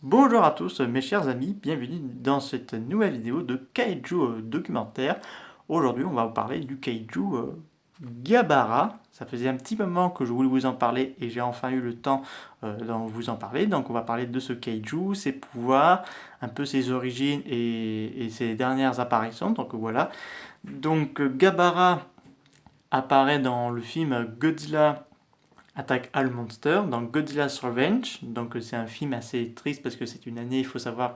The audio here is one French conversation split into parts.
Bonjour à tous mes chers amis, bienvenue dans cette nouvelle vidéo de Kaiju documentaire. Aujourd'hui on va vous parler du Kaiju Gabara. Ça faisait un petit moment que je voulais vous en parler et j'ai enfin eu le temps d'en vous en parler. Donc on va parler de ce Kaiju, ses pouvoirs, un peu ses origines et ses dernières apparitions. Donc voilà. Donc Gabara apparaît dans le film Godzilla Attack All Monster dans Godzilla's Revenge. Donc c'est un film assez triste parce que c'est une année, il faut savoir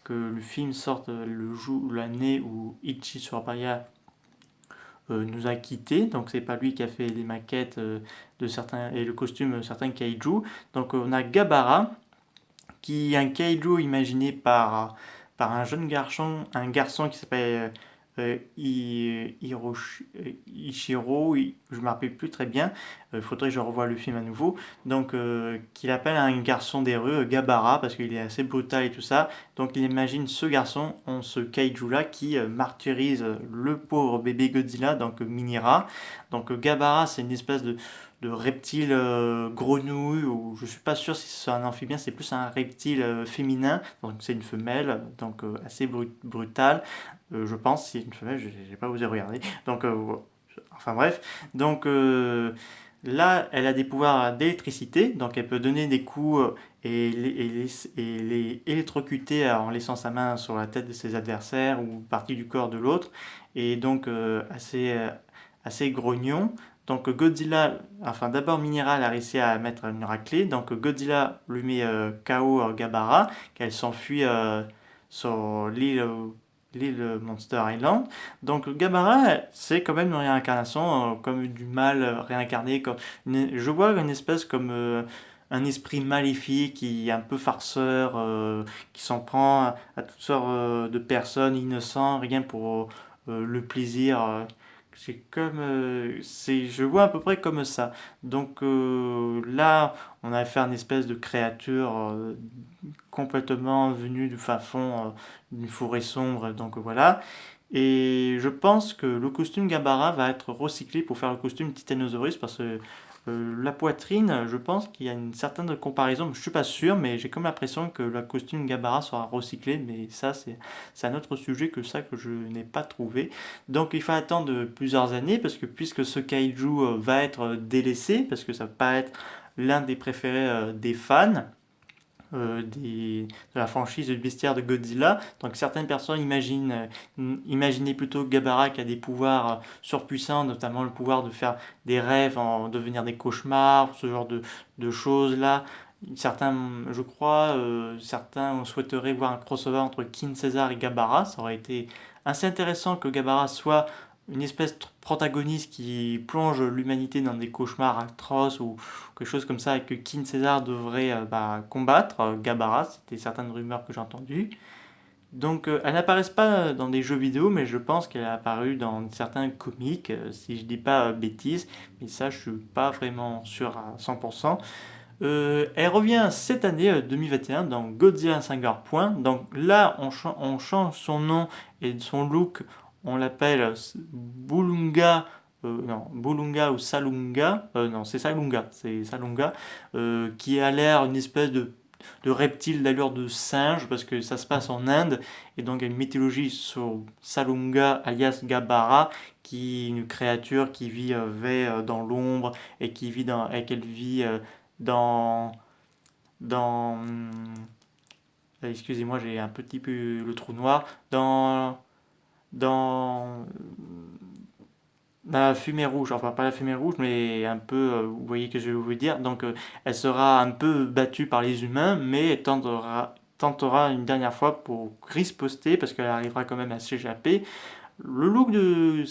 que le film sort l'année où Ichi Surabaya nous a quittés. Donc c'est pas lui qui a fait les maquettes de certains et le costume de certains kaiju. Donc on a Gabara qui est un kaiju imaginé par un garçon qui s'appelle Ichiro, je ne me rappelle plus très bien, il faudrait que je revoie le film à nouveau, donc qu'il appelle un garçon des rues Gabara parce qu'il est assez brutal et tout ça, donc il imagine ce garçon, ce kaiju là qui martyrise le pauvre bébé Godzilla, donc Minira. Donc Gabara c'est une espèce de reptile grenouille, ou je suis pas sûr si c'est un amphibien, c'est plus un reptile féminin, donc c'est une femelle, donc assez brutale, je pense, si c'est une femelle, j'ai pas osé regarder, donc enfin bref, donc là elle a des pouvoirs d'électricité, donc elle peut donner des coups et les électrocuter en laissant sa main sur la tête de ses adversaires ou partie du corps de l'autre, et donc assez grognon. Donc Godzilla, enfin d'abord Mineral a réussi à mettre une raclée, donc Godzilla lui met KO Gabara, qu'elle s'enfuit sur l'île Monster Island. Donc Gabara, c'est quand même une réincarnation, comme du mal réincarné. Je vois une espèce comme un esprit maléfique qui est un peu farceur, qui s'en prend à toutes sortes de personnes innocentes, rien pour le plaisir. Je vois à peu près comme ça. Donc là, on a affaire à une espèce de créature complètement venue du fin fond d'une forêt sombre. Donc voilà. Et je pense que le costume Gabara va être recyclé pour faire le costume Titanosaurus parce que la poitrine, je pense qu'il y a une certaine comparaison, je suis pas sûr, mais j'ai comme l'impression que le costume Gabara sera recyclé, mais ça c'est un autre sujet que ça que je n'ai pas trouvé. Donc il faut attendre plusieurs années parce que puisque ce kaiju va être délaissé, parce que ça va pas être l'un des préférés des fans, de la franchise du bestiaire de Godzilla. Donc certaines personnes imaginaient plutôt Gabara qui a des pouvoirs surpuissants, notamment le pouvoir de faire des rêves en devenir des cauchemars, ce genre de choses-là. Certains, je crois, certains souhaiteraient voir un crossover entre King Caesar et Gabara. Ça aurait été assez intéressant que Gabara soit une espèce de protagoniste qui plonge l'humanité dans des cauchemars atroces ou quelque chose comme ça, et que King Caesar devrait combattre Gabara. C'était certaines rumeurs que j'ai entendues. Donc elle n'apparaît pas dans des jeux vidéo, mais je pense qu'elle a apparu dans certains comics, si je dis pas bêtises, mais ça je suis pas vraiment sûr à 100%. Elle revient cette année 2021 dans Godzilla Singular Point. Donc là, on change son nom et son look. On l'appelle Bulunga. Non, Bulunga ou Salunga. Non, c'est Salunga. Qui a l'air une espèce de reptile d'allure de singe parce que ça se passe en Inde. Et donc il y a une mythologie sur Salunga alias Gabara, qui est une créature qui vit dans l'ombre et qu'elle vit dans, dans excusez-moi, j'ai un petit peu le trou noir, dans la fumée rouge, enfin pas la fumée rouge, mais un peu, vous voyez que je vais vous dire, donc elle sera un peu battue par les humains, mais elle tentera une dernière fois pour riposter, parce qu'elle arrivera quand même à s'échapper. Le look de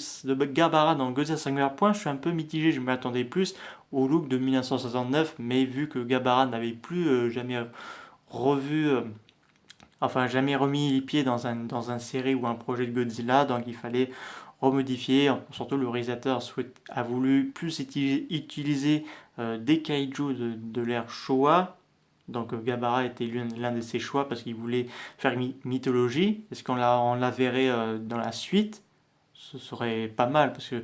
Gabara dans Godzilla Singular Point, je suis un peu mitigé, je m'attendais plus au look de 1969, mais vu que Gabara n'avait plus jamais revu, enfin jamais remis les pieds dans un série ou un projet de Godzilla, donc il fallait remodifier. Surtout le réalisateur a voulu plus utiliser des kaiju de l'ère Showa. Donc Gabara était l'un de ses choix parce qu'il voulait faire une mythologie. Est-ce qu'on la verrait dans la suite? Ce serait pas mal parce que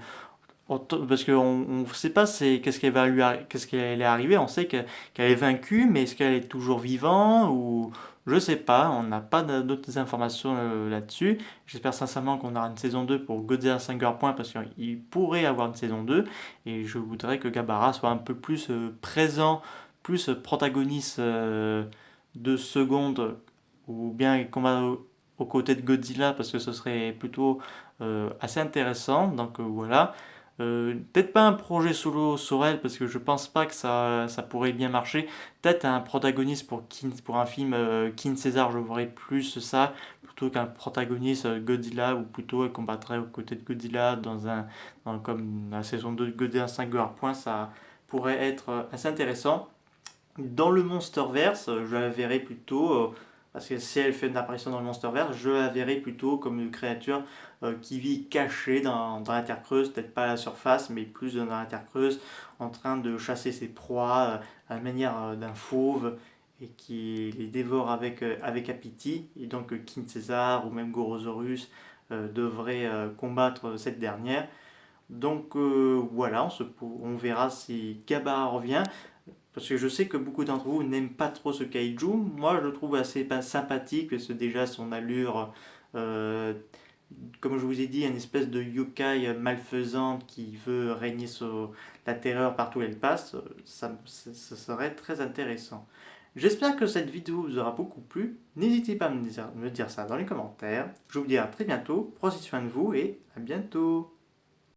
Parce qu'on ne sait pas qu'est-ce qui allait arriver. On sait qu'elle est vaincue, mais est-ce qu'elle est toujours vivante ou je sais pas. On n'a pas d'autres informations là-dessus. J'espère sincèrement qu'on aura une saison 2 pour Godzilla Singular Point parce qu'il pourrait avoir une saison 2 et je voudrais que Gabara soit un peu plus présent, plus protagoniste de seconde ou bien combat aux côtés de Godzilla parce que ce serait plutôt assez intéressant. Donc voilà. Peut-être pas un projet solo Sorel parce que je pense pas que ça pourrait bien marcher. Peut-être un protagoniste pour un film King César, je verrais plus ça plutôt qu'un protagoniste Godzilla ou plutôt elle combattrait aux côtés de Godzilla comme la saison 2 de Godzilla Singular Point, ça pourrait être assez intéressant. Dans le Monsterverse, je la verrais plutôt, parce que si elle fait une apparition dans le Monsterverse, je la verrais plutôt comme une créature qui vit cachée dans la terre creuse, peut-être pas à la surface, mais plus dans la terre creuse, en train de chasser ses proies à la manière d'un fauve et qui les dévore avec appétit. Et donc King César ou même Gorosaurus devraient combattre cette dernière. Donc voilà, on verra si Gabara revient. Parce que je sais que beaucoup d'entre vous n'aiment pas trop ce kaiju. Moi, je le trouve assez sympathique, parce que déjà son allure, euh, comme je vous ai dit, une espèce de yokai malfaisant qui veut régner sur la terreur partout où elle passe, ça serait très intéressant. J'espère que cette vidéo vous aura beaucoup plu. N'hésitez pas à me dire ça dans les commentaires. Je vous dis à très bientôt. Prenez soin de vous et à bientôt.